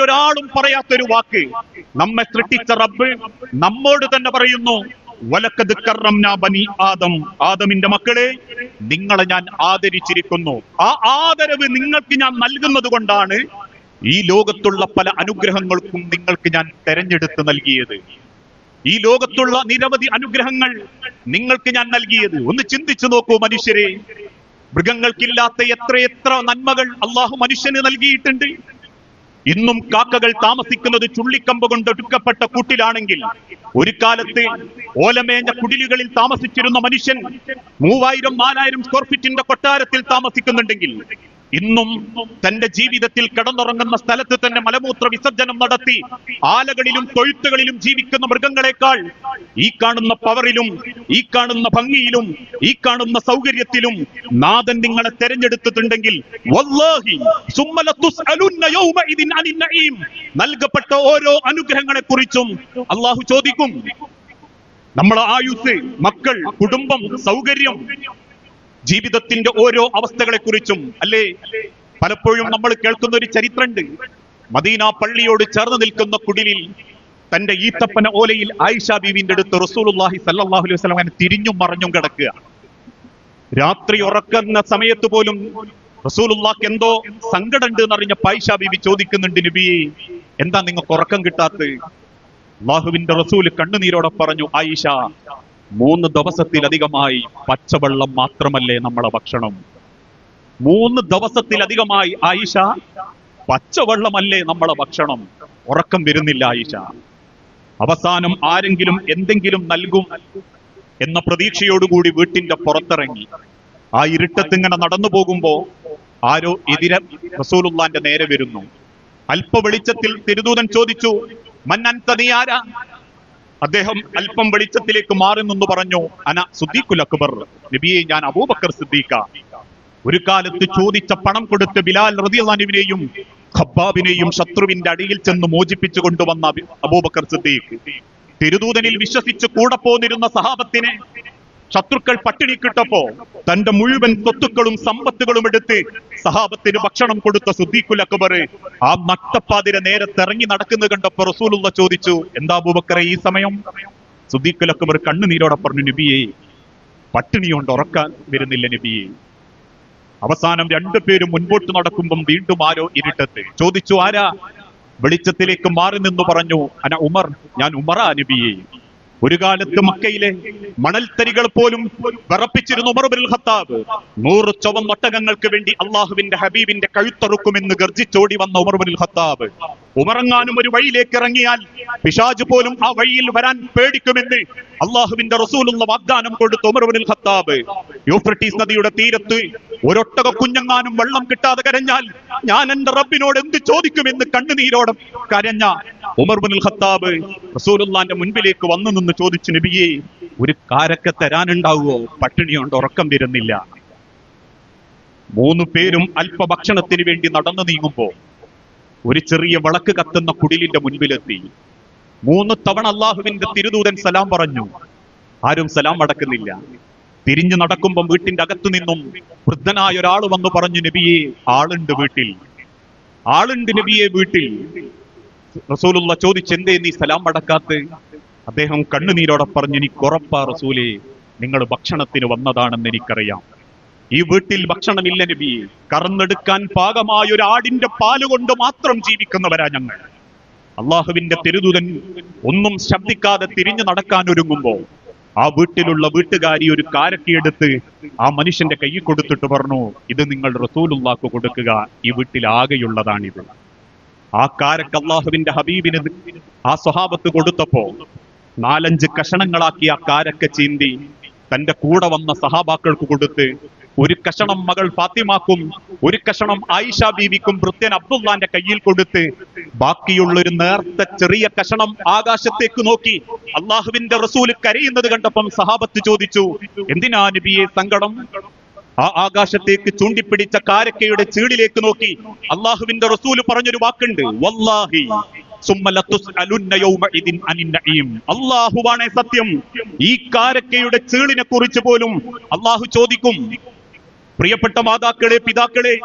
ഒരാളും പറയാത്തൊരു വാക്ക് നമ്മെ സൃഷ്ടിച്ച റബ്ബ് നമ്മോട് തന്നെ പറയുന്നു, വലഖദ് കറംനാ ബനി ആദം, ആദമിന്റെ മക്കളെ നിങ്ങളെ ഞാൻ ആദരിച്ചിരിക്കുന്നു. ആ ആദരവ് നിങ്ങൾക്ക് ഞാൻ നൽകുന്നത് കൊണ്ടാണ് ഈ ലോകത്തുള്ള പല അനുഗ്രഹങ്ങൾക്കും നിങ്ങൾക്ക് ഞാൻ തെരഞ്ഞെടുത്ത് നൽകിയത്. ഈ ലോകത്തുള്ള നിരവധി അനുഗ്രഹങ്ങൾ നിങ്ങൾക്ക് ഞാൻ നൽകിയത്. ഒന്ന് ചിന്തിച്ചു നോക്കൂ മനുഷ്യരെ, മൃഗങ്ങൾക്കില്ലാത്ത എത്രയെത്ര നന്മകൾ അള്ളാഹു മനുഷ്യന് നൽകിയിട്ടുണ്ട്. ഇന്നും കാക്കകൾ താമസിക്കുന്നത് ചുള്ളിക്കമ്പ് കൊണ്ട് ഒടുക്കപ്പെട്ട കൂട്ടിലാണെങ്കിൽ ഒരു കാലത്ത് ഓലമേഞ്ഞ കുടിലുകളിൽ താമസിച്ചിരുന്ന മനുഷ്യൻ 3000-4000 സ്ക്വയർ ഫീറ്റിന്റെ കൊട്ടാരത്തിൽ താമസിക്കുന്നുണ്ടെങ്കിൽ ഇന്നും തന്റെ ജീവിതത്തിൽ കിടന്നുറങ്ങുന്ന സ്ഥലത്ത് തന്നെ മലമൂത്ര വിസർജനം നടത്തി ആലകളിലും തൊഴുത്തുകളിലും ജീവിക്കുന്ന മൃഗങ്ങളെക്കാൾ ഈ കാണുന്ന പവറിലും ഈ കാണുന്ന ഭംഗിയിലും ഈ കാണുന്ന സൗകര്യത്തിലും നാഥൻ നിങ്ങളെ തെരഞ്ഞെടുത്തിട്ടുണ്ടെങ്കിൽ വല്ലാഹി സുമ്മ ലതുസ്അലുന്ന യൗമഇദിൻ അനിൻ നഈം, നൽകപ്പെട്ട ഓരോ അനുഗ്രഹങ്ങളെ കുറിച്ചും അല്ലാഹു ചോദിക്കും. നമ്മളെ ആയുസ്, മക്കൾ, കുടുംബം, സൗകര്യം, ജീവിതത്തിന്റെ ഓരോ അവസ്ഥകളെ കുറിച്ചും അല്ലേ. പലപ്പോഴും നമ്മൾ കേൾക്കുന്ന ഒരു ചരിത്രമുണ്ട്. മദീന പള്ളിയോട് ചേർന്ന് നിൽക്കുന്ന കുടിലിൽ തന്റെ ഈത്തപ്പന ഓലയിൽ ആയിഷ ബീവിന്റെ അടുത്ത് റസൂലുള്ളാഹി സ്വല്ലല്ലാഹു അലൈഹി വസല്ലം അങ്ങനെ തിരിഞ്ഞും മറഞ്ഞും കിടക്കുക. രാത്രി ഉറക്കുന്ന സമയത്ത് പോലും റസൂലുള്ളാഹിക്ക് എന്തോ സങ്കടമുണ്ട് എന്നറിഞ്ഞ ആയിഷ ബീവി ചോദിക്കുന്നുണ്ട്, നബിയെ എന്താ നിങ്ങൾക്ക് ഉറക്കം കിട്ടാത്തത്? അല്ലാഹുവിന്റെ റസൂല് കണ്ണുനീരോടെ പറഞ്ഞു, ആയിഷ 3 ദിവസത്തിലധികമായി പച്ചവെള്ളം മാത്രമല്ലേ നമ്മളെ ഭക്ഷണം? 3 ദിവസത്തിലധികമായി ആയിഷ പച്ചവെള്ളമല്ലേ നമ്മളെ ഭക്ഷണം? ഉറക്കം വരുന്നില്ല ആയിഷ. അവസാനം ആരെങ്കിലും എന്തെങ്കിലും നൽകും എന്ന പ്രതീക്ഷയോടുകൂടി വീട്ടിന്റെ പുറത്തിറങ്ങി. ആ ഇരുട്ടത്തിങ്ങനെ നടന്നു പോകുമ്പോ ആരോ എതിരെ റസൂലുള്ളാന്റെ നേരെ വരുന്നു. അല്പ വെളിച്ചത്തിൽ തിരുദൂതൻ ചോദിച്ചു, മൻ അൻത, നീ ആരാ? അദ്ദേഹം അല്പം വെളിച്ചത്തിലേക്ക് മാറി നിന്ന് പറഞ്ഞു, അന സിദ്ദീഖുൽ അക്ബർ, നബിയെ ഞാൻ അബൂബക്കർ സിദ്ദീഖ. ഒരു കാലത്ത് ചോദിച്ച പണം കൊടുത്ത് ബിലാൽ റളിയല്ലാഹു അൻഹുവിനെയും ഖബ്ബാബിനെയും ശത്രുവിന്റെ അടിയിൽ ചെന്ന് മോചിപ്പിച്ചു കൊണ്ടുവന്ന അബൂബക്കർ സിദ്ദീഖ്. തിരുദൂതനിൽ വിശ്വസിച്ച് കൂടെ പോന്നിരുന്ന സഹാബത്തിനെ ശത്രുക്കൾ പട്ടിണി കിട്ടപ്പോ തന്റെ മുഴുവൻ സ്വത്തുക്കളും സമ്പത്തുകളും എടുത്ത് സഹാബത്തിന് ഭക്ഷണം കൊടുത്ത സിദ്ദീഖുൽ അക്ബർ ആ നട്ടപ്പാതിര നേരെ തെറങ്ങി നടക്കുന്നത് കണ്ടപ്പോ റസൂലുള്ള ചോദിച്ചു, എന്താ അബൂബക്കറെ ഈ സമയം? സിദ്ദീഖുൽ അക്ബർ കണ്ണുനീരോടെ പറഞ്ഞു, നബിയെ പട്ടിണി കൊണ്ട് ഉറക്കാൻ വരുന്നില്ല നബിയെ. അവസാനം 2 പേരും മുൻപോട്ട് നടക്കുമ്പം വീണ്ടും ആരോ ഇരുട്ടത്ത് ചോദിച്ചു, ആരാ? വെളിച്ചത്തിലേക്ക് മാറി നിന്ന് പറഞ്ഞു, അന ഉമർ, ഞാൻ ഉമറാ നബിയെ. ഒരു കാലത്ത് മക്കയിലെ മണൽത്തരികൾ പോലും വിറപ്പിച്ചിരുന്ന ഉമർ ഇബ്നുൽ ഖത്താബ് 100 ചുവന്നൊട്ടകങ്ങൾക്ക് വേണ്ടി അള്ളാഹുവിന്റെ ഹബീബിന്റെ കഴുത്തറുക്കുമെന്ന് ഗർജിച്ചോടി വന്ന ഉമർ ഇബ്നുൽ ഖത്താബ് ഉമറങ്ങാനും ഒരു വഴിയിലേക്ക് ഇറങ്ങിയാൽ പിശാച് പോലും ആ വഴിയിൽ വരാൻ പേടിക്കുമെന്ന് അള്ളാഹുവിന്റെ റസൂലുള്ള വാഗ്ദാനം കൊടുത്ത ഉമർ ഇബ്നുൽ ഖത്താബ് യൂഫ്രട്ടീസ് നദിയുടെ തീരത്ത് ഒരൊട്ടക കുഞ്ഞങ്ങാനും വെള്ളം കിട്ടാതെ കരഞ്ഞാൽ ഞാൻ എന്റെ റബ്ബിനോട് എന്ത് ചോദിക്കുമെന്ന് കണ്ണുനീരോടെ കരഞ്ഞ ഉമർ ഇബ്നുൽ ഖത്താബ് റസൂലുള്ളാന്റെ മുൻപിലേക്ക് വന്നു നിന്ന് ചോദിച്ചു, നബിയെ ഒരു കാരക്ക തരാനുണ്ടാവുമോ? പട്ടിണി കൊണ്ട് ഉറക്കം വരുന്നില്ല. 3 പേരും അല്പ ഭക്ഷണത്തിന് വേണ്ടി നടന്നു നീങ്ങുമ്പോ ഒരു ചെറിയ വിളക്ക് കത്തുന്ന കുടിലിന്റെ മുൻപിലെത്തി. 3 തവണ അള്ളാഹുവിന്റെ തിരുദൂതൻ സലാം പറഞ്ഞു. ആരും സലാം അടക്കുന്നില്ല. തിരിഞ്ഞു നടക്കുമ്പം വീട്ടിന്റെ അകത്തു നിന്നും വൃദ്ധനായ ഒരാൾ വന്നു പറഞ്ഞു, നബിയെ ആളുണ്ട് വീട്ടിൽ, ആളുണ്ട് നബിയെ വീട്ടിൽ. റസൂലുള്ള ചോദിച്ചു, എന്തേ നീ സലാം അടക്കാത്ത? അദ്ദേഹം കണ്ണുനീരോടെ പറഞ്ഞു, എനിക്ക് ഉറപ്പാ റസൂലേ, നിങ്ങൾ ഭക്ഷണത്തിന് വന്നതാണെന്ന് എനിക്കറിയാം. ഈ വീട്ടിൽ ഭക്ഷണമില്ല നബിയെ. കറന്നെടുക്കാൻ പാകമായ ഒരു ആടിന്റെ പാല് കൊണ്ട് മാത്രം ജീവിക്കുന്നവരാ ഞങ്ങൾ. അള്ളാഹുവിന്റെ തിരുദൂതൻ ഒന്നും ശബ്ദിക്കാതെ തിരിഞ്ഞു നടക്കാൻ ഒരുങ്ങുമ്പോ ആ വീട്ടിലുള്ള വീട്ടുകാരി ഒരു കാരക്കയെടുത്ത് ആ മനുഷ്യന്റെ കയ്യിൽ കൊടുത്തിട്ട് പറഞ്ഞു, ഇത് നിങ്ങൾ റസൂലുള്ളാഹ്ക്ക് കൊടുക്കുക, ഈ വീട്ടിൽ ആകെയുള്ളതാണിത്. ആ കാരക്ക അള്ളാഹുവിന്റെ ഹബീബിന് ആ സ്വഹാബത്ത് കൊടുത്തപ്പോ 4-5 കഷണങ്ങളാക്കി ആ കാരക്ക ചീന്തി തന്റെ കൂടെ വന്ന സഹാബാക്കൾക്ക് കൊടുത്ത് ഒരു കഷണം മകൾ ഫാത്തിമാക്കും, ഒരു കഷണം ആയിഷ ബീവിക്കും ഭൃത്യൻ അബ്ദുള്ളാന്റെ കയ്യിൽ കൊടുത്ത് ബാക്കിയുള്ളൊരു നേർത്ത ചെറിയ കഷണം ആകാശത്തേക്ക് നോക്കി അള്ളാഹുവിന്റെ റസൂല് കരയുന്നത് കണ്ടപ്പം സഹാബത്ത് ചോദിച്ചു, എന്തിനാ നബിയെ സങ്കടം? ആ ആകാശത്തേക്ക് ചൂണ്ടിപ്പിടിച്ച കാരക്കയുടെ ചീടിലേക്ക് നോക്കി അള്ളാഹുവിന്റെ റസൂല് പറഞ്ഞൊരു വാക്കുണ്ട്, വല്ലാഹി അള്ളാഹുവാണേ സത്യം, ഈ കാരക്കയുടെ ചീളിനെ കുറിച്ച് പോലും അള്ളാഹു ചോദിക്കും. പ്രിയപ്പെട്ട മാതാക്കളെ, പിതാക്കളെ,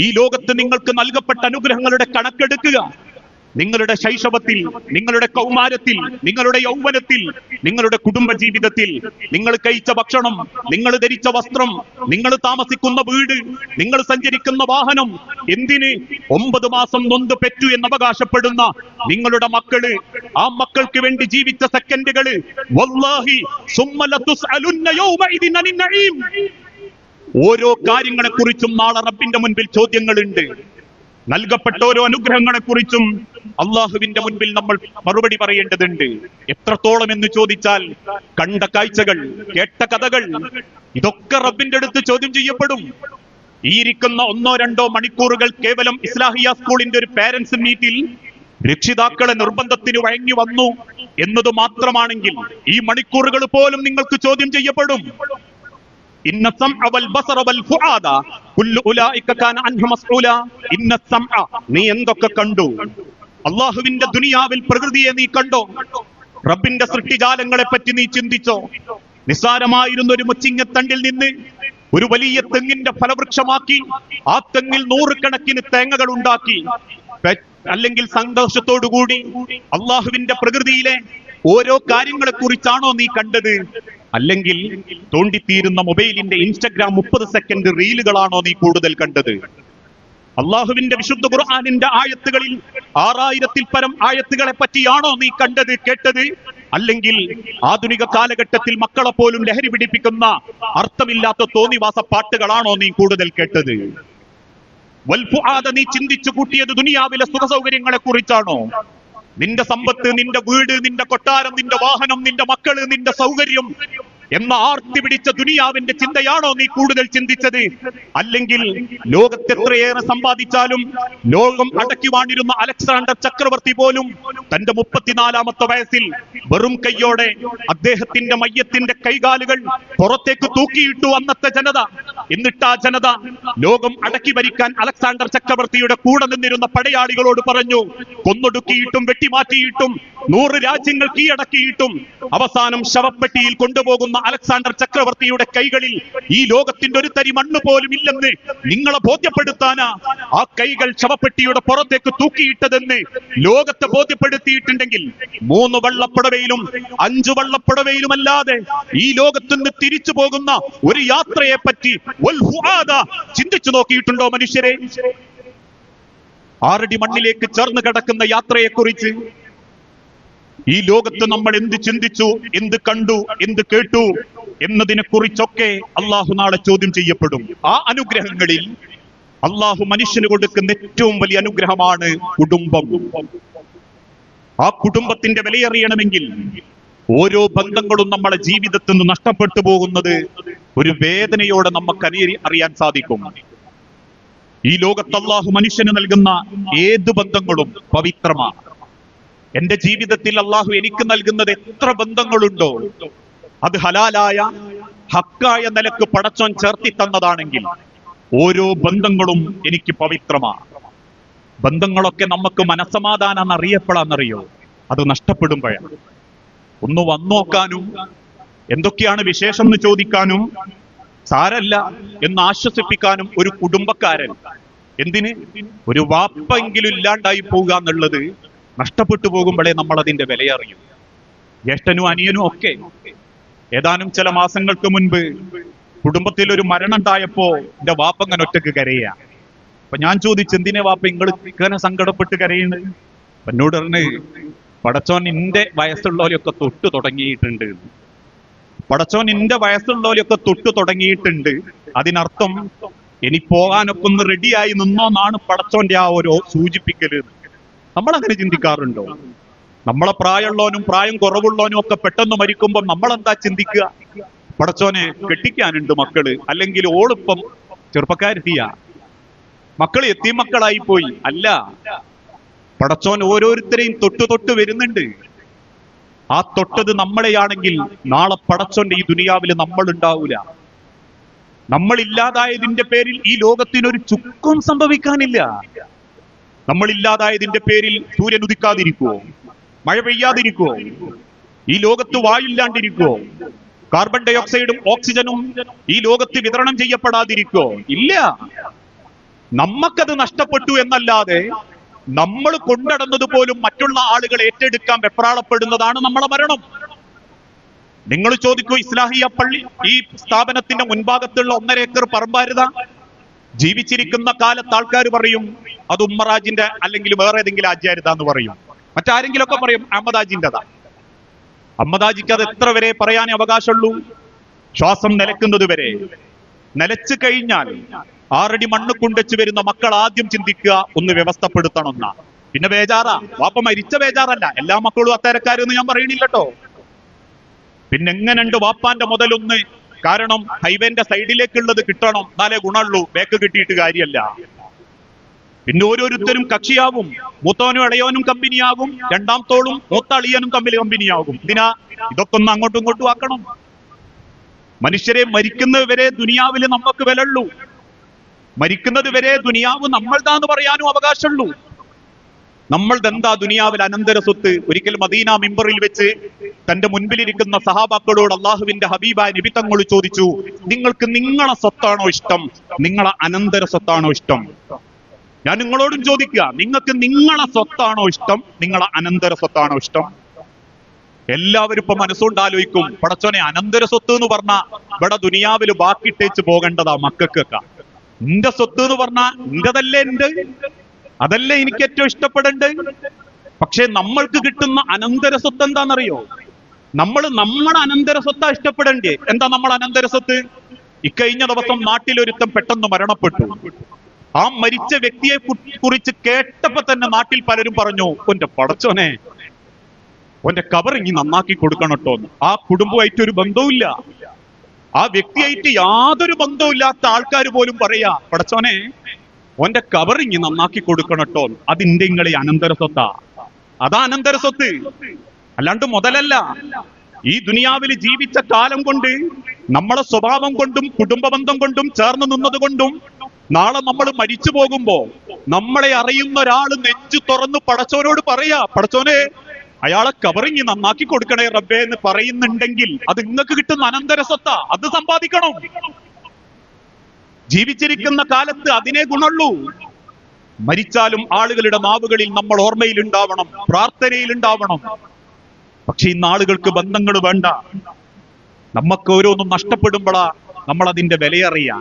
ഈ ലോകത്ത് നിങ്ങൾക്ക് നൽകപ്പെട്ട അനുഗ്രഹങ്ങളുടെ കണക്കെടുക്കുക. നിങ്ങളുടെ ശൈശവത്തിൽ, നിങ്ങളുടെ കൗമാരത്തിൽ, നിങ്ങളുടെ യൗവനത്തിൽ, നിങ്ങളുടെ കുടുംബ ജീവിതത്തിൽ നിങ്ങൾ കഴിച്ച ഭക്ഷണം, നിങ്ങൾ ധരിച്ച വസ്ത്രം, നിങ്ങൾ താമസിക്കുന്ന വീട്, നിങ്ങൾ സഞ്ചരിക്കുന്ന വാഹനം, എന്തിന് 9 മാസം നൊന്ത് പെറ്റു എന്ന് അവകാശപ്പെടുന്ന നിങ്ങളുടെ മക്കള്, ആ മക്കൾക്ക് വേണ്ടി ജീവിച്ച സെക്കൻഡുകള്, വല്ലാഹി സുമ്മ ലതുസ്അലുന്ന യൗമഇദിൻ അനിൻ നഈം. ഓരോ കാര്യങ്ങളെ കുറിച്ചും നാളെ റബ്ബിന്റെ മുൻപിൽ ചോദ്യങ്ങളുണ്ട്. നൽകപ്പെട്ട ഓരോ അനുഗ്രഹങ്ങളെ കുറിച്ചും അള്ളാഹുവിന്റെ മുൻപിൽ നമ്മൾ മറുപടി പറയേണ്ടതുണ്ട്. എത്രത്തോളം എന്ന് ചോദിച്ചാൽ, കണ്ട കാഴ്ചകൾ, കേട്ട കഥകൾ, ഇതൊക്കെ റബ്ബിന്റെ അടുത്ത് ചോദ്യം ചെയ്യപ്പെടും. ഈ ഇരിക്കുന്ന 1-2 മണിക്കൂറുകൾ കേവലം ഇസ്ലാഹിയ സ്കൂളിന്റെ ഒരു പാരന്റ്സ് മീറ്റിൽ രക്ഷിതാക്കളെ നിർബന്ധത്തിന് വഴങ്ങി വന്നു എന്നത് മാത്രമാണെങ്കിൽ ഈ മണിക്കൂറുകൾ പോലും നിങ്ങൾക്ക് ചോദ്യം ചെയ്യപ്പെടും. ഇന്ന സമഅ വൽ ബസറ വൽ ഫുആദ കുല്ലു ഉലൈക കാന അൻഹു മസ്ഊല. ഇന്ന സമഅ, നീ എന്തൊക്കെ കണ്ടു? അല്ലാഹുവിന്റെ ദുനിയാവിൽ പ്രകൃതിയെ നീ കണ്ടോ? റബ്ബിന്റെ സൃഷ്ടിജാലങ്ങളെ പറ്റി നീ ചിന്തിച്ചോ? നിസ്സാരമായിരുന്ന ഒരു മുച്ചിങ്ങത്തണ്ടിൽ നിന്ന് ഒരു വലിയ തെങ്ങിന്റെ ഫലവൃക്ഷമാക്കി, ആ തെങ്ങിൽ 100 കണക്കിന് തേങ്ങകൾ ഉണ്ടാക്കി, അല്ലെങ്കിൽ സന്തോഷത്തോടുകൂടി അള്ളാഹുവിന്റെ പ്രകൃതിയിലെ ഓരോ കാര്യങ്ങളെ കുറിച്ചാണോ നീ കണ്ടത്? അല്ലെങ്കിൽ തോണ്ടിത്തീരുന്ന മൊബൈലിന്റെ ഇൻസ്റ്റഗ്രാം 30 സെക്കൻഡ് റീലുകളാണോ നീ കൂടുതൽ കണ്ടത്? അള്ളാഹുവിന്റെ വിശുദ്ധ ഖുർആനിന്റെ ആയത്തുകളിൽ 6000-ൽ പരം ആയത്തുകളെ പറ്റിയാണോ നീ കണ്ടത്, കേട്ടത്? അല്ലെങ്കിൽ ആധുനിക കാലഘട്ടത്തിൽ മക്കളെ പോലും ലഹരി പിടിപ്പിക്കുന്ന അർത്ഥമില്ലാത്ത തോന്നിവാസ പാട്ടുകളാണോ നീ കൂടുതൽ കേട്ടത്? വൽഫുആദ, നീ ചിന്തിച്ചു കൂട്ടിയത് ദുനിയാവിലെ സുഖ സൗകര്യങ്ങളെ കുറിച്ചാണോ? നിന്റെ സമ്പത്ത്, നിന്റെ വീട്, നിന്റെ കൊട്ടാരം, നിന്റെ വാഹനം, നിന്റെ മക്കള്, നിന്റെ സൗകര്യം എന്ന ആർത്തി പിടിച്ച ദുനിയാവിന്റെ ചിന്തയാണോ നീ കൂടുതൽ ചിന്തിച്ചത്? അല്ലെങ്കിൽ ലോകത്തെത്രയേറെ സമ്പാദിച്ചാലും ലോകം അടക്കി വാണിരുന്ന അലക്സാണ്ടർ ചക്രവർത്തി പോലും തന്റെ 34-ാമത്തെ വയസ്സിൽ വെറും കൈയോടെ അദ്ദേഹത്തിന്റെ മയ്യത്തിന്റെ കൈകാലുകൾ പുറത്തേക്ക് തൂക്കിയിട്ടു അന്നത്തെ ജനത. എന്നിട്ട് ആ ജനത ലോകം അടക്കി ഭരിക്കാൻ അലക്സാണ്ടർ ചക്രവർത്തിയുടെ കൂടെ നിന്നിരുന്ന പടയാളികളോട് പറഞ്ഞു, കൊന്നൊടുക്കിയിട്ടും വെട്ടിമാറ്റിയിട്ടും 100 രാജ്യങ്ങൾ കീഴടക്കിയിട്ടും അവസാനം ശവപ്പെട്ടിയിൽ കൊണ്ടുപോകുന്ന അലക്സാണ്ടർ ചക്രവർത്തിയുടെ കൈകളിൽ ഈ ലോകത്തിന്റെ ഒരു തരി മണ്ണ് പോലും ഇല്ലെന്ന് നിങ്ങളെ ബോധ്യപ്പെടുത്താനാ ആ കൈകൾ ശവപ്പെട്ടിയുടെ പുറത്തേക്ക് തൂക്കിയിട്ടതെന്ന് ലോകത്തെ ബോധ്യപ്പെടുത്തിയിട്ടുണ്ടെങ്കിൽ 3 വെള്ളപ്പുടവയിലും 5 വെള്ളപ്പുടവയിലുമല്ലാതെ ഈ ലോകത്തുനിന്ന് തിരിച്ചു പോകുന്ന ഒരു യാത്രയെ പറ്റി ചിന്തിച്ചു നോക്കിയിട്ടുണ്ടോ മനുഷ്യരെ? 6 അടി മണ്ണിലേക്ക് ചേർന്ന് കിടക്കുന്ന യാത്രയെ കുറിച്ച് ഈ ലോകത്ത് നമ്മൾ എന്ത് ചിന്തിച്ചു, എന്ത് കണ്ടു, എന്ത് കേട്ടു എന്നതിനെ കുറിച്ചൊക്കെ അള്ളാഹു നാളെ ചോദ്യം ചെയ്യപ്പെടും. ആ അനുഗ്രഹങ്ങളിൽ അള്ളാഹു മനുഷ്യന് കൊടുക്കുന്ന ഏറ്റവും വലിയ അനുഗ്രഹമാണ് കുടുംബം. ആ കുടുംബത്തിന്റെ വിലയറിയണമെങ്കിൽ ഓരോ ബന്ധങ്ങളും നമ്മളെ ജീവിതത്തിൽ നിന്ന് നഷ്ടപ്പെട്ടു പോകുന്നത് ഒരു വേദനയോടെ നമുക്ക് അറിയാൻ സാധിക്കും. ഈ ലോകത്ത് അള്ളാഹു മനുഷ്യന് നൽകുന്ന ഏത് ബന്ധങ്ങളും പവിത്രമാണ്. എന്റെ ജീവിതത്തിൽ അള്ളാഹു എനിക്ക് നൽകുന്നത് എത്ര ബന്ധങ്ങളുണ്ടോ അത് ഹലാലായ ഹക്കായ നിലക്ക് പടച്ചോൻ ചേർത്തി തന്നതാണെങ്കിൽ ഓരോ ബന്ധങ്ങളും എനിക്ക് പവിത്രമാണ്. ബന്ധങ്ങളൊക്കെ നമുക്ക് മനസ്സമാധാനം അറിയപ്പെടാന്നറിയോ? അത് നഷ്ടപ്പെടുമ്പോഴാണ്. ഒന്ന് വന്നോക്കാനും എന്തൊക്കെയാണ് വിശേഷം എന്ന് ചോദിക്കാനും സാരല്ല എന്ന് ആശ്വസിപ്പിക്കാനും ഒരു കുടുംബക്കാരൻ, എന്തിന് ഒരു വാപ്പെങ്കിലും ഇല്ലാണ്ടായി പോവുക എന്നുള്ളത് നഷ്ടപ്പെട്ടു പോകുമ്പോഴേ നമ്മൾ അതിന്റെ വിലയറിയും. ജ്യേഷ്ഠനും അനിയനും ഒക്കെ ഏതാനും ചില മാസങ്ങൾക്ക് മുൻപ് കുടുംബത്തിൽ ഒരു മരണം ഉണ്ടായപ്പോ എന്റെ വാപ്പ അങ്ങനെ ഒറ്റക്ക് കരയുക. അപ്പൊ ഞാൻ ചോദിച്ചു, എന്തിനെ വാപ്പ നിങ്ങൾ ഇങ്ങനെ സങ്കടപ്പെട്ട് കരയുന്നത്? എന്നോട് പറഞ്ഞ്, പടച്ചോൻ നിന്റെ വയസ്സുള്ളവരെയൊക്കെ തൊട്ട് തുടങ്ങിയിട്ടുണ്ട്. പടച്ചോൻ നിന്റെ വയസ്സുള്ളവരെയൊക്കെ തൊട്ട് തുടങ്ങിയിട്ടുണ്ട്. അതിനർത്ഥം ഇനി പോകാനൊക്കെ ഒന്ന് റെഡിയായി നിന്നോന്നാണ് പടച്ചോന്റെ ആ ഒരു സൂചിപ്പിക്കല്. നമ്മളങ്ങനെ ചിന്തിക്കാറുണ്ടോ? നമ്മളെ പ്രായമുള്ളവനും പ്രായം കുറവുള്ളവനും ഒക്കെ പെട്ടെന്ന് മരിക്കുമ്പോൾ നമ്മളെന്താ ചിന്തിക്കുക? പടച്ചോനെ കെട്ടിക്കാനുണ്ട് മക്കള്, അല്ലെങ്കിൽ ഓളിപ്പം ചെറുപ്പക്കാരെത്തിയ മക്കള് എത്തിമക്കളായി പോയി. അല്ല, പടച്ചോൻ ഓരോരുത്തരെയും തൊട്ട് വരുന്നുണ്ട്. ആ തൊട്ടത് നമ്മളെയാണെങ്കിൽ നാളെ പടച്ചോന്റെ ഈ ദുനിയാവിൽ നമ്മൾ ഉണ്ടാവൂല. നമ്മളില്ലാതായതിന്റെ പേരിൽ ഈ ലോകത്തിനൊരു ചുക്കും സംഭവിക്കാനില്ല. നമ്മളില്ലാതായതിന്റെ പേരിൽ സൂര്യൻ ഉദിക്കാതിരിക്കുവോ? മഴ പെയ്യാതിരിക്കുവോ? ഈ ലോകത്ത് വായില്ലാണ്ടിരിക്കുവോ? കാർബൺ ഡൈ ഓക്സൈഡും ഓക്സിജനും ഈ ലോകത്ത് വിതരണം ചെയ്യപ്പെടാതിരിക്കുവോ? ഇല്ല. നമ്മക്കത് നഷ്ടപ്പെട്ടു എന്നല്ലാതെ നമ്മൾ കൊണ്ടടന്നത് പോലും മറ്റുള്ള ആളുകൾ ഏറ്റെടുക്കാൻ വെപ്രാളപ്പെടുന്നതാണ് നമ്മളെ മരണം. നിങ്ങൾ ചോദിക്കൂ, ഇസ്ലാഹിയ പള്ളി ഈ സ്ഥാപനത്തിന്റെ മുൻഭാഗത്തുള്ള 1.5 ഏക്കർ പറമ്പാരുത ജീവിച്ചിരിക്കുന്ന കാലത്ത് ആൾക്കാർ പറയും അത് ഉമ്മറാജിന്റെ അല്ലെങ്കിൽ വേറെ ഏതെങ്കിലും ആചാര്യതാന്ന് പറയും. മറ്റാരെങ്കിലും ഒക്കെ പറയും അഹമ്മദാജിന്റെതാ. അഹമ്മദാജിക്ക് അത് എത്ര വരെ പറയാനേ അവകാശമുള്ളൂ? ശ്വാസം നിലക്കുന്നത് വരെ. നിലച്ചു കഴിഞ്ഞാൽ 6 അടി മണ്ണ് കൊണ്ടുവച്ച് വരുന്ന മക്കൾ ആദ്യം ചിന്തിക്കുക ഒന്ന് വ്യവസ്ഥപ്പെടുത്തണമെന്ന. പിന്നെ ബേജാറാ, വാപ്പ മരിച്ച ബേജാറല്ല. എല്ലാ മക്കളും അത്തരക്കാരെന്ന് ഞാൻ പറയണില്ലട്ടോ. പിന്നെ എങ്ങനെയുണ്ട് വാപ്പാന്റെ മുതലൊന്ന്? കാരണം ഹൈവേന്റെ സൈഡിലേക്കുള്ളത് കിട്ടണം, എന്നാലേ ഗുണമുള്ളൂ. ബേക്ക് കിട്ടിയിട്ട് കാര്യമല്ല. പിന്നെ ഓരോരുത്തരും കക്ഷിയാകും. മൂത്തോനും ഇളയോനും കമ്പനിയാകും, രണ്ടാമത്തോളും മൂത്ത അളിയനും തമ്മിൽ കമ്പനിയാകും. ഇതിനാ ഇതൊക്കെ ഒന്ന് അങ്ങോട്ടും ഇങ്ങോട്ടും ആക്കണം. മനുഷ്യരെ മരിക്കുന്നത് വരെ ദുനിയാവിൽ നമുക്ക് വിലയുള്ളൂ. മരിക്കുന്നത് വരെ ദുനിയാവ് നമ്മൾതാന്ന് പറയാനും അവകാശമുള്ളൂ. നമ്മൾതെന്താ ദുനിയാവിൽ അനന്തര സ്വത്ത്? ഒരിക്കൽ മദീന മിമ്പറിൽ വെച്ച് തന്റെ മുൻപിലിരിക്കുന്ന സഹാബാക്കളോട് അള്ളാഹുവിന്റെ ഹബീബായ നബി തങ്ങൾ ചോദിച്ചു, നിങ്ങൾക്ക് നിങ്ങളെ സ്വത്താണോ ഇഷ്ടം, നിങ്ങളെ അനന്തര സ്വത്താണോ ഇഷ്ടം? ഞാൻ നിങ്ങളോടും ചോദിക്കുക, നിങ്ങൾക്ക് നിങ്ങളെ സ്വത്താണോ ഇഷ്ടം, നിങ്ങളെ അനന്തര സ്വത്താണോ ഇഷ്ടം? എല്ലാവരും ഇപ്പൊ മനസ്സുകൊണ്ട് ആലോചിക്കും, പടച്ചോനെ അനന്തര സ്വത്ത് എന്ന് പറഞ്ഞാ ഇവിടെ ദുനിയാവിൽ ബാക്കിട്ടേച്ച് പോകേണ്ടതാ മക്കൾക്കൊക്കെ. എന്റെ സ്വത്ത് എന്ന് പറഞ്ഞാ എന്റെതല്ലേ, അതല്ലേ എനിക്ക് ഏറ്റവും ഇഷ്ടപ്പെടേണ്ടത്. പക്ഷെ നമ്മൾക്ക് കിട്ടുന്ന അനന്തര സ്വത്ത് എന്താണെന്നറിയോ? നമ്മുടെ അനന്തര സ്വത്താ ഇഷ്ടപ്പെടേണ്ടേ. എന്താ നമ്മൾ അനന്തര സ്വത്ത്? ഇക്കഴിഞ്ഞ ദിവസം നാട്ടിലൊരുത്തം പെട്ടെന്ന് മരണപ്പെട്ടു. ആ മരിച്ച വ്യക്തിയെ കുറിച്ച് കേട്ടപ്പോ തന്നെ നാട്ടിൽ പലരും പറഞ്ഞു, ഓന്റെ പടച്ചോനെ ഓന്റെ കബറിങ്ങി നന്നാക്കി കൊടുക്കണട്ടോന്ന്. ആ കുടുംബമായിട്ട് ഒരു ബന്ധവുമില്ല, ആ വ്യക്തിയായിട്ട് യാതൊരു ബന്ധവുമില്ലാത്ത ആൾക്കാർ പോലും പറയാ, പടച്ചോനെ ഓന്റെ കബറിങ്ങി നന്നാക്കി കൊടുക്കണട്ടോ. അതിന്റെ ഇങ്ങളെ അനന്തര സ്വത്താ. അതാ അനന്തര സ്വത്ത്, അല്ലാണ്ട് മുതലല്ല. ഈ ദുനിയാവിൽ ജീവിച്ച കാലം കൊണ്ട് നമ്മളെ സ്വഭാവം കൊണ്ടും കുടുംബ ബന്ധം കൊണ്ടും ചേർന്ന് നിന്നത് കൊണ്ടും നാളെ നമ്മൾ മരിച്ചു പോകുമ്പോ നമ്മളെ അറിയുന്ന ഒരാള് നെഞ്ചു തുറന്ന് പടച്ചോനോട് പറയാ, പടച്ചോനെ അയാളെ കബറിങ്ങി നന്നാക്കി കൊടുക്കണേ റബ്ബേ എന്ന് പറയുന്നുണ്ടെങ്കിൽ അത് നിങ്ങൾക്ക് കിട്ടുന്ന അനന്തര സ്വത്താ. അത് സമ്പാദിക്കണം. ജീവിച്ചിരിക്കുന്ന കാലത്ത് അതിനെ ഗുണുള്ളൂ. മരിച്ചാലും ആളുകളുടെ നാവുകളിൽ നമ്മൾ ഓർമ്മയിൽ ഉണ്ടാവണം, പ്രാർത്ഥനയിൽ ഉണ്ടാവണം. പക്ഷെ ഇന്ന് ആളുകൾക്ക് ബന്ധങ്ങൾ വേണ്ട. നമുക്ക് ഓരോന്നും നഷ്ടപ്പെടുമ്പോഴാ നമ്മൾ അതിന്റെ വിലയറിയാ.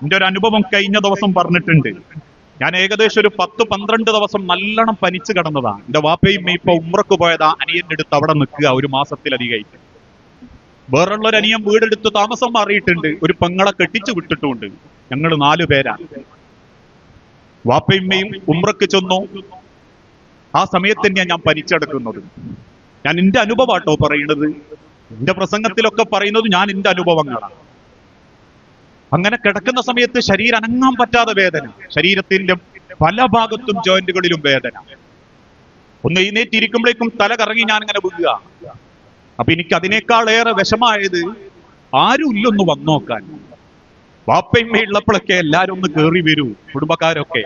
എന്റെ ഒരു അനുഭവം കഴിഞ്ഞ ദിവസം പറഞ്ഞിട്ടുണ്ട്. ഞാൻ ഏകദേശം ഒരു 10-12 ദിവസം നല്ലോണം പനിച്ചു കിടന്നതാ. എന്റെ വാപ്പയും ഇപ്പൊ ഉമ്രക്ക് പോയതാ. അനിയന്റെ അടുത്ത് അവിടെ നിൽക്കുക 1 മാസത്തിലധികമായിട്ട്. വേറുള്ളൊരു അനിയൻ വീടെടുത്ത് താമസം മാറിയിട്ടുണ്ട്. ഒരു പെങ്ങളെ കെട്ടിച്ചു വിട്ടിട്ടുമുണ്ട്. ഞങ്ങൾ 4 പേരാ. വാപ്പയമ്മയും ഉമ്രക്ക് ചെന്നു. ആ സമയത്ത് തന്നെയാണ് ഞാൻ പനിച്ചെടുക്കുന്നത്. ഞാൻ എന്റെ അനുഭവമാട്ടോ പറയുന്നത്. എന്റെ പ്രസംഗത്തിലൊക്കെ പറയുന്നത് ഞാൻ എന്റെ അനുഭവങ്ങളാണ്. അങ്ങനെ കിടക്കുന്ന സമയത്ത് ശരീരം അനങ്ങാൻ പറ്റാതെ വേദന, ശരീരത്തിന്റെ പല ഭാഗത്തും ജോയിന്റുകളിലും വേദന. ഒന്ന് എഴുന്നേറ്റിരിക്കുമ്പോഴേക്കും തല കറങ്ങി ഞാൻ ഇങ്ങനെ വീഴുക. അപ്പൊ എനിക്ക് അതിനേക്കാളേറെ വിഷമായത് ആരും ഇല്ലൊന്ന് വന്നു നോക്കാൻ. വാപ്പയമ്മ ഉള്ളപ്പോഴൊക്കെ എല്ലാരും ഒന്ന് കേറി വരൂ, കുടുംബക്കാരൊക്കെ.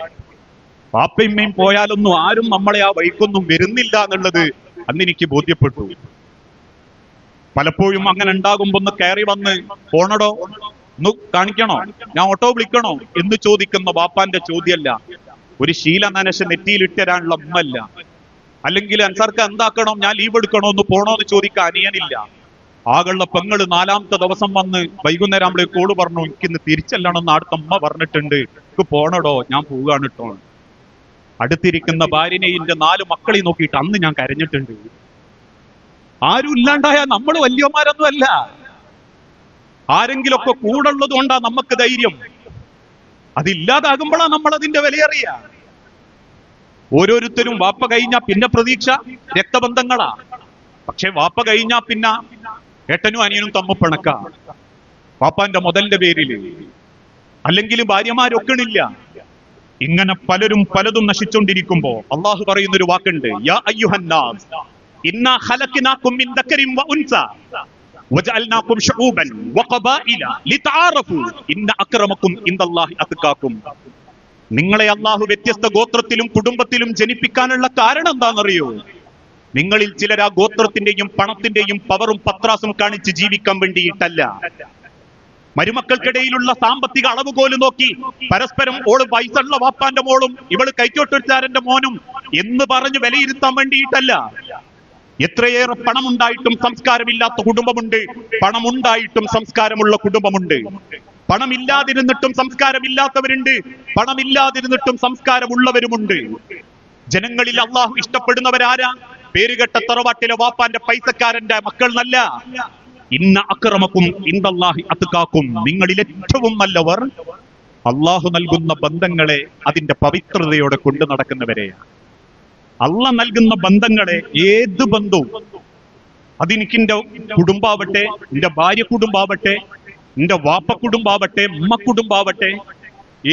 വാപ്പയമ്മയും പോയാലൊന്നും ആരും നമ്മളെ ആ വഴിക്കൊന്നും വരുന്നില്ല എന്നുള്ളത് അന്ന് എനിക്ക് ബോധ്യപ്പെട്ടു. പലപ്പോഴും അങ്ങനെ ഉണ്ടാകുമ്പോ ഒന്ന് കയറി വന്ന് പോണടോ, ഒന്ന് കാണിക്കണോ, ഞാൻ ഓട്ടോ വിളിക്കണോ എന്ന് ചോദിക്കുന്ന വാപ്പാന്റെ ചോദ്യമല്ല. ഒരു ശീല നനശ നെറ്റിയിലിട്ടരാനുള്ള ഉമ്മല്ല. അല്ലെങ്കിൽ അൻസാർക്ക് എന്താക്കണം, ഞാൻ ലീവ് എടുക്കണോ, ഒന്ന് പോണോ എന്ന് ചോദിക്കാൻ അനിയനില്ല. ആകളുള്ള പെങ്ങള് 4ാമത്തെ ദിവസം വന്ന് വൈകുന്നേരം നമ്മളെ കോള് പറഞ്ഞു, എനിക്കിന്ന് തിരിച്ചല്ലണമെന്ന് അടുത്ത അമ്മ പറഞ്ഞിട്ടുണ്ട്, എനിക്ക് പോണടോ, ഞാൻ പോവുകയാണ് കേട്ടോ. അടുത്തിരിക്കുന്ന ഭാര്യനെയും 4 മക്കളെയും നോക്കിയിട്ട് അന്ന് ഞാൻ കരഞ്ഞിട്ടുണ്ട്. ആരും ഇല്ലാണ്ടായ നമ്മൾ വലിയമാരൊന്നും അല്ല. ആരെങ്കിലൊക്കെ കൂടുള്ളത് കൊണ്ടാ നമുക്ക് ധൈര്യം. അതില്ലാതാകുമ്പോഴാണ് നമ്മൾ അതിന്റെ വിലയറിയ. ഓരോരുത്തരും വാപ്പ കഴിഞ്ഞാ പിന്നെ പ്രതീക്ഷ രക്തബന്ധങ്ങളാ. പക്ഷെ വാപ്പ കഴിഞ്ഞാ പിന്നെ ഏട്ടനും അനിയനും തമ്മിൽ പിണക്ക, വാപ്പാന്റെ മുതലിന്റെ പേരില്. അല്ലെങ്കിൽ ഭാര്യമാരൊക്കണില്ല. ഇങ്ങനെ പലരും പലതും നശിച്ചുകൊണ്ടിരിക്കുമ്പോ അള്ളാഹു പറയുന്നൊരു വാക്കുണ്ട്, യാ അയ്യുഹന്നാസ് ഇന്നാ ഖലഖനാകും മിൻ ദക്കരിൻ വ ഉൻസ വജഅൽനാകും ശുഊബൻ വഖബായില ലിതആറഫു ഇന്ന അക്രമകും ഇൻദല്ലാഹി അത്ഖാകും. നിങ്ങളെ അള്ളാഹു വ്യത്യസ്ത ഗോത്രത്തിലും കുടുംബത്തിലും ജനിപ്പിക്കാനുള്ള കാരണം എന്താണെന്നറിയോ? നിങ്ങളിൽ ചിലർ ആ ഗോത്രത്തിന്റെയും പണത്തിന്റെയും പവറും പത്രാസും കാണിച്ച് ജീവിക്കാൻ വേണ്ടിയിട്ടല്ല. മരുമക്കൾക്കിടയിലുള്ള സാമ്പത്തിക അളവുകോല് നോക്കി പരസ്പരം ഓള് പൈസയുള്ള വാപ്പാന്റെ മോളും ഇവള് കൈക്കോട്ടൊരുത്താരന്റെ മോനും എന്ന് പറഞ്ഞ് വിലയിരുത്താൻ വേണ്ടിയിട്ടല്ല. എത്രയേറെ പണമുണ്ടായിട്ടും സംസ്കാരമില്ലാത്ത കുടുംബമുണ്ട്, പണമുണ്ടായിട്ടും സംസ്കാരമുള്ള കുടുംബമുണ്ട്. പണമില്ലാതിരുന്നിട്ടും സംസ്കാരമില്ലാത്തവരുണ്ട്, പണമില്ലാതിരുന്നിട്ടും സംസ്കാരമുള്ളവരുമുണ്ട്. ജനങ്ങളിൽ അള്ളാഹു ഇഷ്ടപ്പെടുന്നവരാരാ? പേരുകെട്ട തറവാട്ടിലെ വാപ്പാന്റെ പൈസക്കാരന്റെ മക്കൾ നല്ല. ഇന്ന അക്രമക്കും ഇൻദല്ലാഹി അത്ഖാക്കും, നിങ്ങളിൽ ഏറ്റവും നല്ലവർ അള്ളാഹു നൽകുന്ന ബന്ധങ്ങളെ അതിന്റെ പവിത്രതയോടെ കൊണ്ടു നടക്കുന്നവരെയാണ്. അള്ളാഹ് നൽകുന്ന ബന്ധങ്ങളെ, ഏത് ബന്ധവും, അതെനിക്കെന്റെ കുടുംബാവട്ടെ, എന്റെ ഭാര്യ കുടുംബാവട്ടെ, എന്റെ വാപ്പ കുടുംബാവട്ടെ, ഉമ്മ കുടുംബാവട്ടെ,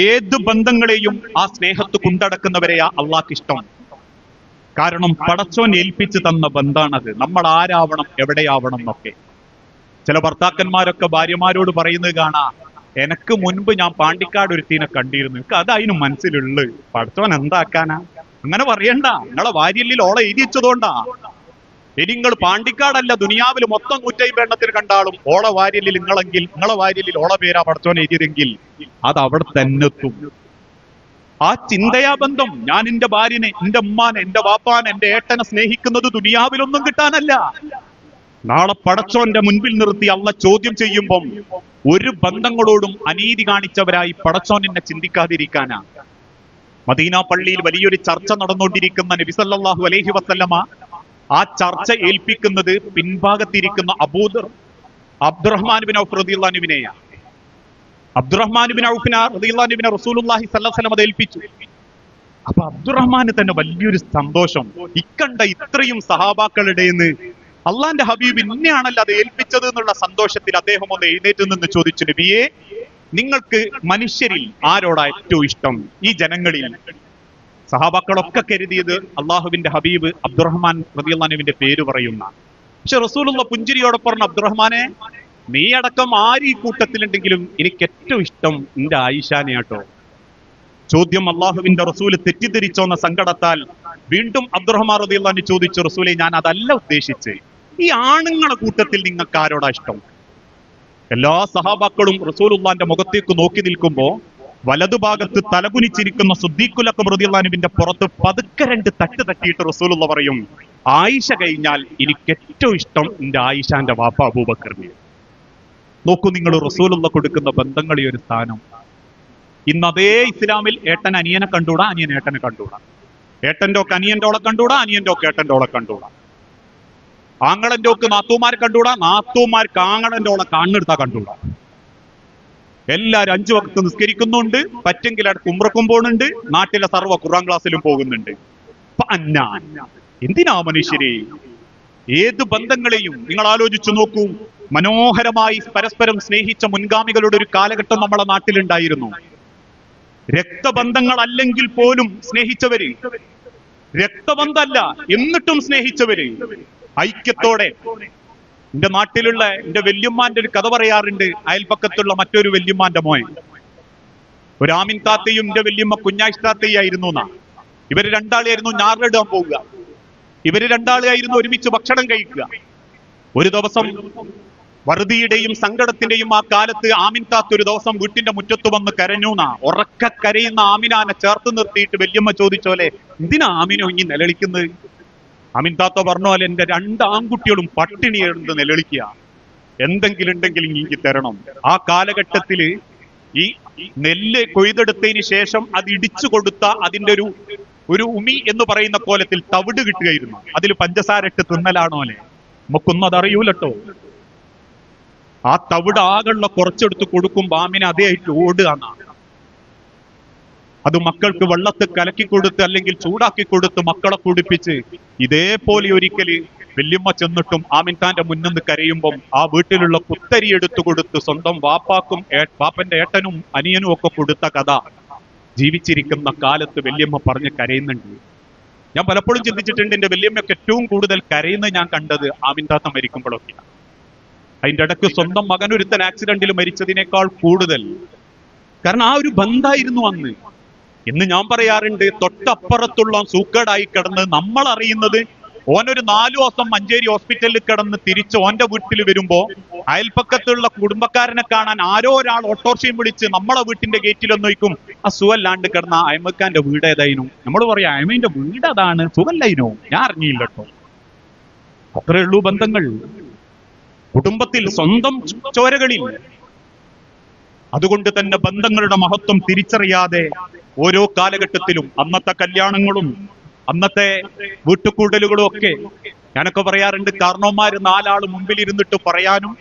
ഏത് ബന്ധങ്ങളെയും ആ സ്നേഹത്ത് കൊണ്ടടക്കുന്നവരെയാ അള്ളാഹ്ക്ക് ഇഷ്ടം. കാരണം പടച്ചോൻ ഏൽപ്പിച്ചു തന്ന ബന്ധാണത്. നമ്മൾ ആരാവണം, എവിടെയാവണം എന്നൊക്കെ. ചില ഭർത്താക്കന്മാരൊക്കെ ഭാര്യമാരോട് പറയുന്നത് കാണാ, എനക്ക് മുൻപ് ഞാൻ പാണ്ടിക്കാട് ഒരുത്തീനെ കണ്ടിരുന്നു, എനിക്ക് അതതിന് മനസ്സിലുള്ളു, പടച്ചോൻ എന്താക്കാനാ? അങ്ങനെ പറയണ്ട. നിങ്ങളെ വാര്യല്ലിൽ ഓളെ എഴുതിച്ചതുകൊണ്ടാ. ഇനി നിങ്ങൾ പാണ്ടിക്കാടല്ല, ദുനിയാവിൽ മൊത്തം 150 എണ്ണത്തിൽ കണ്ടാളും ഓളെ വാര്യല്ലിൽ നിങ്ങളെങ്കിൽ, നിങ്ങളെ വാര്യല്ലിൽ ഓളെ പേരാ പടച്ചോൻ എഴുതിയതെങ്കിൽ അത് അവിടെ തന്നെ എത്തും. ആ ചിന്തയാ ബന്ധം. ഞാൻ എന്റെ ഭാര്യനെ, എന്റെ ഉമ്മാനെ, എന്റെ വാപ്പാനെ, എന്റെ ഏട്ടനെ സ്നേഹിക്കുന്നത് ദുനിയാവിലൊന്നും കിട്ടാനല്ല. നാളെ പടച്ചോന്റെ മുൻപിൽ നിർത്തി അള്ള ചോദ്യം ചെയ്യുമ്പം ഒരു ബന്ധങ്ങളോടും അനീതി കാണിച്ചവരായി പടച്ചോൻ എന്നെ ചിന്തിക്കാതിരിക്കാനാ. മദീന പള്ളിയിൽ വലിയൊരു ചർച്ച നടന്നുകൊണ്ടിരിക്കുന്ന നബി സല്ലല്ലാഹു അലൈഹി വസല്ലമ ആ ചർച്ച ഏൽപ്പിക്കുന്നത് പിൻഭാഗത്തിരിക്കുന്ന അബ്ദുറഹ്മാൻ ബിൻ ഔഫ് റളിയല്ലാഹു അൻഹുവിനെയാണ്. അബ്ദുറഹ്മാൻ ബിൻ ഔഫിനെ റളിയല്ലാഹു അൻഹുവിനെ റസൂലുള്ളാഹി സ്വല്ലല്ലാഹു അലൈഹി വസല്ലം അത് ഏൽപ്പിച്ചു. അപ്പൊ അബ്ദുറഹ്മാന് തന്നെ വലിയൊരു സന്തോഷം. ഇക്കണ്ട ഇത്രയും സഹാബാക്കളുടെ അള്ളാന്റെ ഹബീബ് ഇന്നെയാണല്ലോ അത് ഏൽപ്പിച്ചത് എന്നുള്ള സന്തോഷത്തിൽ അദ്ദേഹം ഒന്ന് എഴുന്നേറ്റ് നിന്ന് ചോദിച്ചു, നബിയെ, നിങ്ങൾക്ക് മനുഷ്യരിൽ ആരോടാ ഏറ്റവും ഇഷ്ടം ഈ ജനങ്ങളിൽ? സഹാബാക്കളൊക്കെ കരുതിയത് അള്ളാഹുവിന്റെ ഹബീബ് അബ്ദുറഹ്മാൻ റളിയല്ലാഹു അൻഹുവിന്റെ പേര് പറയുന്ന. പക്ഷെ റസൂലുള്ള പുഞ്ചിരിയോടെ പറഞ്ഞു, അബ്ദുറഹ്മാനെ, നീ അടക്കം ആര് ഈ കൂട്ടത്തിലുണ്ടെങ്കിലും എനിക്ക് ഏറ്റവും ഇഷ്ടം എന്റെ ആയിഷാനെയാട്ടോ. ചോദ്യം അള്ളാഹുവിന്റെ റസൂല് തെറ്റിദ്ധരിച്ചോന്ന സങ്കടത്താൽ വീണ്ടും അബ്ദുറഹ്മാൻ റളിയല്ലാഹു അൻഹു ചോദിച്ചു, റസൂലെ, ഞാൻ അതല്ല ഉദ്ദേശിച്ച്, ഈ ആണുങ്ങളെ കൂട്ടത്തിൽ നിങ്ങൾക്ക് ആരോടാ ഇഷ്ടം? എല്ലാ സഹാബാക്കളും റസൂലുള്ളാന്റെ മുഖത്തേക്ക് നോക്കി നിൽക്കുമ്പോ വലതുഭാഗത്ത് തലകുനിച്ചിരിക്കുന്ന സിദ്ദീഖുൽ അക്ബർ റളിയല്ലാഹു അൻഹുവിന്റെ പുറത്ത് പതുക്കെ 2 തട്ട് തട്ടിയിട്ട് റസൂലുള്ള പറയും, ആയിഷ കഴിഞ്ഞാൽ എനിക്ക് ഏറ്റവും ഇഷ്ടം എന്റെ ആയിഷാന്റെ വാപ്പ അബൂബക്കറിനെ. നോക്കൂ നിങ്ങൾ, റസൂലുള്ള കൊടുക്കുന്ന ബന്ധങ്ങളെ ഒരു സ്ഥാനം. ഇന്ന് അതേ ഇസ്ലാമിൽ ഏട്ടൻ അനിയനെ കണ്ടൂടാ, അനിയൻ ഏട്ടനെ കണ്ടൂടാ, ഏട്ടന്റെ ഒക്കെ അനിയന്റെ ഓളെ കണ്ടൂടാ, അനിയന്റെ ഒക്കെ ഏട്ടന്റെ ഓളെ കണ്ടൂടാ, ആങ്ങളന്റെ ഒക്കെ നാത്തൂമാരെ കണ്ടൂടാ, നാത്തൂമാർക്ക് ആങ്ങളന്റെ ഓളെ കണ്ണെടുത്താ കണ്ടൂടാ. എല്ലാരും 5 വക്ത് നിസ്കരിക്കുന്നുണ്ട്, പറ്റെങ്കിൽ അടുത്ത് ഉംറക്കും പോകുന്നുണ്ട്, നാട്ടിലെ സർവ്വ ഖുർആൻ ക്ലാസ്സിലും പോകുന്നുണ്ട്. എന്തിനാ മനുഷ്യരെ? ഏത് ബന്ധങ്ങളെയും നിങ്ങൾ ആലോചിച്ചു നോക്കൂ. മനോഹരമായി പരസ്പരം സ്നേഹിച്ച മുൻഗാമികളുടെ ഒരു കാലഘട്ടം നമ്മളെ നാട്ടിലുണ്ടായിരുന്നു. രക്തബന്ധങ്ങളല്ലെങ്കിൽ പോലും സ്നേഹിച്ചവര്, രക്തബന്ധമല്ല എന്നിട്ടും സ്നേഹിച്ചവര് ഐക്യത്തോടെ. എന്റെ നാട്ടിലുള്ള എന്റെ വല്യമ്മാന്റെ ഒരു കഥ പറയാറുണ്ട്. അയൽപക്കത്തുള്ള മറ്റൊരു വല്യമ്മാന്റെ മോൻ, ഒരു ആമിൻ താത്തയും എന്റെ വല്യമ്മ കുഞ്ഞാഴ്ച താത്തയായിരുന്നു എന്നാ. ഇവര് രണ്ടാളായിരുന്നു ഞാറിടാൻ പോവുക. ഇവര് രണ്ടാളായിരുന്നു ഒരുമിച്ച് ഭക്ഷണം കഴിക്കുക. ഒരു ദിവസം വറുതിയുടെയും സങ്കടത്തിന്റെയും ആ കാലത്ത് ആമിൻ താത്ത ഒരു ദിവസം വീട്ടിന്റെ മുറ്റത്ത് വന്ന് കരഞ്ഞൂന്നാ. ഉറക്ക കരയുന്ന ആമിനാനെ ചേർത്ത് നിർത്തിയിട്ട് വല്യമ്മ ചോദിച്ചോലെ, എന്തിനാ ആമിനോ ഇനി നിലവിളിക്കുന്നത്? ആമിൻ താത്ത പറഞ്ഞ പോലെ, എന്റെ 2 ആൺകുട്ടികളും പട്ടിണി എടുത്ത് നിലവിളിക്കുക, എന്തെങ്കിലും ഉണ്ടെങ്കിൽ എനിക്ക് തരണം. ആ കാലഘട്ടത്തില് ഈ നെല്ല് കൊയ്തെടുത്തതിന് ശേഷം അത് ഇടിച്ചു കൊടുത്ത അതിന്റെ ഒരു ഉമി എന്ന് പറയുന്ന കോലത്തിൽ തവിട് കിട്ടുകയായിരുന്നു. അതിൽ പഞ്ചസാര ഇട്ട് തിന്നലാണോ അല്ലെ? നമുക്കൊന്നും അതറിയൂലട്ടോ. ആ തവിട് ആകെയുള്ള കുറച്ചെടുത്ത് കൊടുക്കുമ്പോ ആമിനെ അതേ ആയിട്ട് ഓടുകയാണ്. അത് മക്കൾക്ക് വെള്ളത്ത് കലക്കി കൊടുത്ത് അല്ലെങ്കിൽ ചൂടാക്കി കൊടുത്ത് മക്കളെ കുടിപ്പിച്ച് ഇതേപോലെ ഒരിക്കല് വല്യമ്മ ചെന്നിട്ടും ആമിൻ ഖാന്റെ മുന്നിന്ന് കരയുമ്പം ആ വീട്ടിലുള്ള കുത്തരി എടുത്തു കൊടുത്ത് സ്വന്തം വാപ്പാക്കും വാപ്പന്റെ ഏട്ടനും അനിയനും ഒക്കെ കൊടുത്ത കഥ ജീവിച്ചിരിക്കുന്ന കാലത്ത് വല്യമ്മ പറഞ്ഞ് കരയുന്നുണ്ട്. ഞാൻ പലപ്പോഴും ചിന്തിച്ചിട്ടുണ്ട്, എന്റെ വല്യമ്മയൊക്കെ ഏറ്റവും കൂടുതൽ കരയുന്നത് ഞാൻ കണ്ടത് ആമിൻ താത്ത മരിക്കുമ്പോഴൊക്കെയാണ്. അതിന്റെ ഇടയ്ക്ക് സ്വന്തം മകനൊരുത്തൻ ആക്സിഡന്റിൽ മരിച്ചതിനേക്കാൾ കൂടുതൽ. കാരണം ആ ഒരു ബന്ധമായിരുന്നു അന്ന്. ഇന്ന് ഞാൻ പറയാറുണ്ട്, തൊട്ടപ്പുറത്തുള്ള സൂക്കേടായി കിടന്ന് നമ്മൾ അറിയുന്നത് ഓനൊരു 4 ദിവസം മഞ്ചേരി ഹോസ്പിറ്റലിൽ കിടന്ന് തിരിച്ച് ഓന്റെ വീട്ടിൽ വരുമ്പോ അയൽപ്പക്കത്തുള്ള കുടുംബക്കാരനെ കാണാൻ ആരോ ഒരാൾ ഓട്ടോറിക്ഷയും വിളിച്ച് നമ്മളെ വീട്ടിന്റെ ഗേറ്റിലൊന്നും നോക്കും ആ സുഖല്ലാണ്ട് കിടന്ന അയമക്കാന്റെ വീട് ഏതായിരുന്നു. നമ്മൾ പറയാം അയമന്റെ വീട് അതാണ്, സുഖല്ലായിനോ, ഞാൻ അറിഞ്ഞില്ല കേട്ടോ. അത്രേ ഉള്ളൂ ബന്ധങ്ങൾ കുടുംബത്തിൽ, സ്വന്തം ചോരകളിൽ. അതുകൊണ്ട് തന്നെ ബന്ധങ്ങളുടെ മഹത്വം തിരിച്ചറിയാതെ ഓരോ കാലഘട്ടത്തിലും അന്നത്തെ കല്യാണങ്ങളും അന്നത്തെ വീട്ടുകൂടലുകളും ഒക്കെ ഞാനൊക്കെ പറയാറുണ്ട്, കാരണവന്മാര് 4 ആള് മുമ്പിൽ ഇരുന്നിട്ട് പറയാനും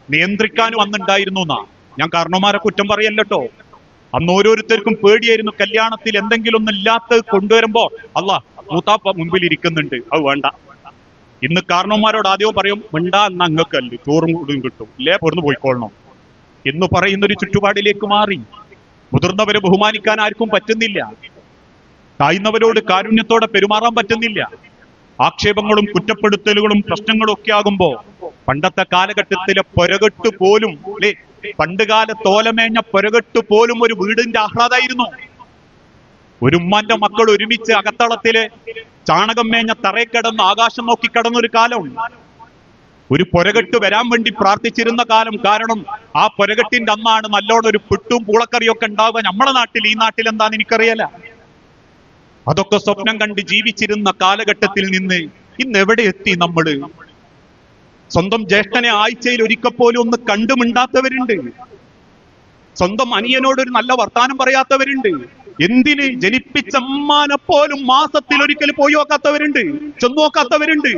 നിയന്ത്രിക്കാനും അന്നുണ്ടായിരുന്നു എന്നാ. ഞാൻ കാരണവന്മാരെ കുറ്റം പറയല്ലോ. അന്ന് ഓരോരുത്തർക്കും പേടിയായിരുന്നു. കല്യാണത്തിൽ എന്തെങ്കിലും ഒന്നും ഇല്ലാത്തത് കൊണ്ടുവരുമ്പോ അല്ലാ മൂത്താപ്പ മുമ്പിൽ ഇരിക്കുന്നുണ്ട്, അത് വേണ്ട. ഇന്ന് കാരണവന്മാരോട് ആദ്യവും പറയും മിണ്ടാ എന്നാ അങ്ങക്കല്ല, ചോറും കൂടും കിട്ടും, ഇല്ലേ പൊറന്ന് പോയിക്കൊള്ളണം എന്ന് പറയുന്നൊരു ചുറ്റുപാടിലേക്ക് മാറി. മുതിർന്നവരെ ബഹുമാനിക്കാൻ ആർക്കും പറ്റുന്നില്ല. താഴ്ന്നവരോട് കാരുണ്യത്തോടെ പെരുമാറാൻ പറ്റുന്നില്ല. ആക്ഷേപങ്ങളും കുറ്റപ്പെടുത്തലുകളും പ്രശ്നങ്ങളും ഒക്കെ ആകുമ്പോ പണ്ടത്തെ കാലഘട്ടത്തിലെ പൊരകെട്ട് പോലും അല്ലെ, പണ്ടുകാല തോലമേഞ്ഞ പൊരകെട്ട് പോലും ഒരു വീടിന്റെ ആഹ്ലാദമായിരുന്നു. ഒരു ഉമ്മാന്റെ മക്കൾ ഒരുമിച്ച് അകത്തളത്തില് ചാണകം മേഞ്ഞ തറയിൽ കിടന്ന് ആകാശം നോക്കി കിടന്നൊരു കാലമുണ്ട്. ഒരു പൊരകെട്ട് വരാൻ വേണ്ടി പ്രാർത്ഥിച്ചിരുന്ന കാലം. കാരണം ആ പൊരകെട്ടിന്റെ അന്നാണ് നല്ലോണം ഒരു പുട്ടും പൂളക്കറിയും ഒക്കെ ഉണ്ടാവുക. നമ്മളെ നാട്ടിൽ, ഈ നാട്ടിൽ എന്താന്ന് എനിക്കറിയല. അതൊക്കെ സ്വപ്നം കണ്ട് ജീവിച്ചിരുന്ന കാലഘട്ടത്തിൽ നിന്ന് ഇന്ന് എവിടെ എത്തി നമ്മള്? സ്വന്തം ജ്യേഷ്ഠനെ ആഴ്ചയിൽ ഒരിക്കൽ പോലും ഒന്ന് കണ്ടുമിണ്ടാത്തവരുണ്ട്. സ്വന്തം അനിയനോടൊരു നല്ല വർത്താനം പറയാത്തവരുണ്ട്. എന്തിന്? ജനിപ്പിച്ച അമ്മാനെ പോലും മാസത്തിൽ ഒരിക്കൽ പോയി നോക്കാത്തവരുണ്ട്, ചെന്നു നോക്കാത്തവരുണ്ട്.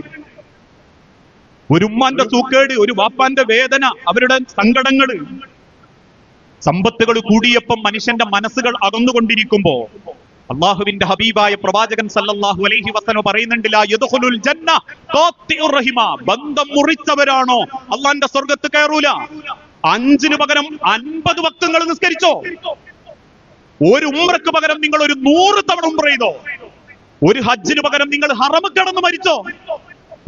ഒരു ഉമ്മാന്റെ സൂക്കേട്, ഒരു വാപ്പാന്റെ വേദന, അവരുടെ സങ്കടങ്ങള്. സമ്പത്തുകൾ കൂടിയപ്പം മനുഷ്യന്റെ മനസ്സുകൾ അകന്നുകൊണ്ടിരിക്കുമ്പോ അള്ളാഹുവിന്റെ ഹബീബായ പ്രവാചകൻ സല്ലല്ലാഹു അലൈഹി വസല്ലം പറയുന്നുണ്ട്, ലാ യദ്ഖുലുൽ ജന്ന ഖാത്തിഉർ റഹിമ. ബന്ധം മുറിച്ചവരാണോ അള്ളാന്റെ സ്വർഗ്ഗത്ത് കയറൂല. 5 പകരം 50 വക്തങ്ങൾ നിസ്കരിച്ചോ. ഒരു ഉംറക്ക് പകരം നിങ്ങൾ ഒരു 100 തവണ ഉംറ ചെയ്തോ. ഒരു ഹജ്ജിന് പകരം നിങ്ങൾ ഹറം കടന്ന് മരിച്ചോ.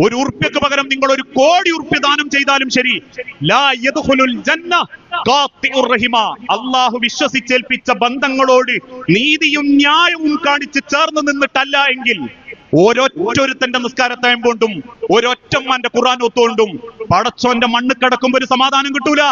ഒരു ഉറുപ്പ്യക്ക് പകരം നിങ്ങൾ 1 കോടി ഉറുപ്പ്യ ദാനം ചെയ്താലും ശരി, ലാ യദ്ഖുലുൽ ജന്ന ഖാത്തിഉർ റഹിമ. അല്ലാഹു വിശ്വസിച്ചേൽപ്പിച്ച ബന്ധങ്ങളോട് നീതിയും ന്യായവും കാണിച്ച് ചേർന്ന് നിന്നിട്ടല്ല എങ്കിൽ ഓരോരുത്തന്റെ നിസ്കാരത്തായം കൊണ്ടും ഓരോറ്റമ്മാന്റെ ഖുർആൻ ഒത്തുകൊണ്ടും പടച്ചോന്റെ മണ്ണ് കിടക്കുമ്പോ ഒരു സമാധാനം കിട്ടൂല.